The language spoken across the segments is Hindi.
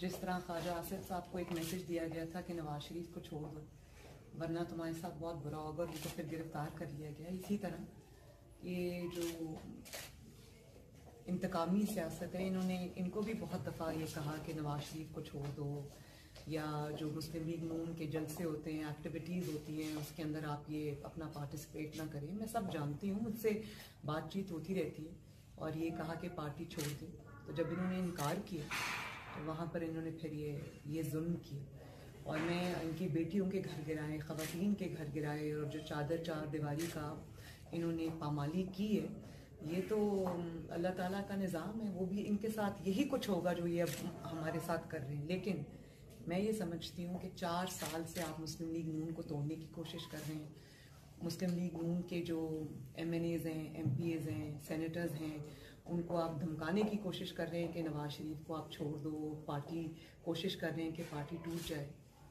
जिस तरह ख्वाजा आसिफ साहब को एक मैसेज दिया गया था कि नवाज शरीफ को छोड़ दो वरना तुम्हारे साथ बहुत बुरा होगा, उनको फिर गिरफ्तार कर लिया गया, इसी तरह ये जो इंतकामी सियासत है, इनको भी बहुत दफ़ा ये कहा कि नवाज शरीफ को छोड़ दो, या जो मुस्लिम लीग नून के जलसे होते हैं, एक्टिविटीज़ होती हैं, उसके अंदर आप ये अपना पार्टिसिपेट ना करें। मैं सब जानती हूँ, मुझसे बातचीत होती रहती है, और ये कहा कि पार्टी छोड़ दें। तो जब इन्होंने इनकार किया तो वहाँ पर इन्होंने फिर ये जुल्म किया, और मैं इनकी बेटियों के घर गिराए, ख़वातीन के घर गिराए, और जो चादर चार दीवारी का इन्होंने पामाली की है, ये तो अल्लाह ताला का निज़ाम है, वो भी इनके साथ यही कुछ होगा जो ये अब हमारे साथ कर रहे हैं। लेकिन मैं ये समझती हूँ कि 4 साल से आप मुस्लिम लीग नून को तोड़ने की कोशिश कर रहे हैं। मुस्लिम लीग नून के जो MNAs हैं, MPAs हैं, सेनेटर्स हैं, उनको आप धमकाने की कोशिश कर रहे हैं कि नवाज शरीफ को आप छोड़ दो, पार्टी कोशिश कर रहे हैं कि पार्टी टूट जाए।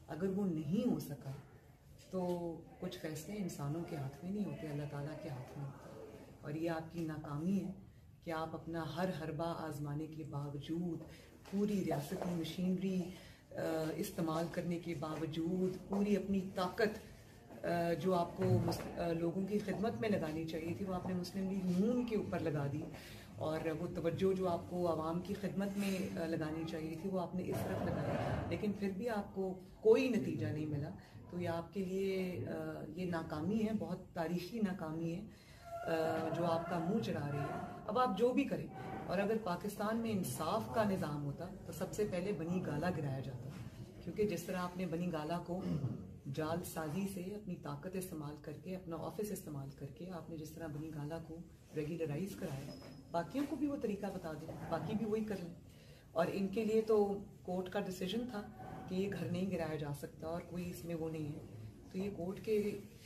अगर वो नहीं हो सका तो कुछ फैसले इंसानों के हाथ में नहीं होते, अल्लाह ताला के हाथ में होते हैं। और ये आपकी नाकामी है कि आप अपना हर हरबा आजमाने के बावजूद, पूरी रियासती मशीनरी इस्तेमाल करने के बावजूद, पूरी अपनी ताकत जो आपको लोगों की खिदमत में लगानी चाहिए थी वो आपने मुस्लिम लीग नून के ऊपर लगा दी, और वो तवज्जो जो आपको आवाम की खिदमत में लगानी चाहिए थी वो आपने इस तरफ लगाई, लेकिन फिर भी आपको कोई नतीजा नहीं मिला। तो ये आपके लिए ये नाकामी है, बहुत तारीखी नाकामी है जो आपका मुंह चढ़ा रही है। अब आप जो भी करें, और अगर पाकिस्तान में इंसाफ का निज़ाम होता तो सबसे पहले बनी गाला गिराया जाता, क्योंकि जिस तरह आपने बनी गाला को जाल साजी से अपनी ताकत इस्तेमाल करके, अपना ऑफिस इस्तेमाल करके आपने जिस तरह बनी गाला को रेगुलराइज कराया, बाकियों को भी वो तरीका बता दें, बाकी भी वही कर लें। और इनके लिए तो कोर्ट का डिसीजन था कि ये घर नहीं गिराया जा सकता और कोई इसमें वो नहीं है, तो ये कोर्ट के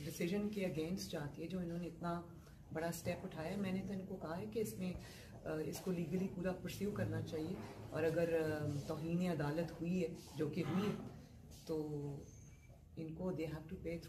डिसीजन के अगेंस्ट जाके जो इन्होंने इतना बड़ा स्टेप उठाया, मैंने तो इनको कहा है कि इसमें इसको लीगली पूरा परस्यू करना चाहिए, और अगर तौहीन अदालत हुई है, जो कि हुई है, तो इनको दे हैव टू पे थ्रू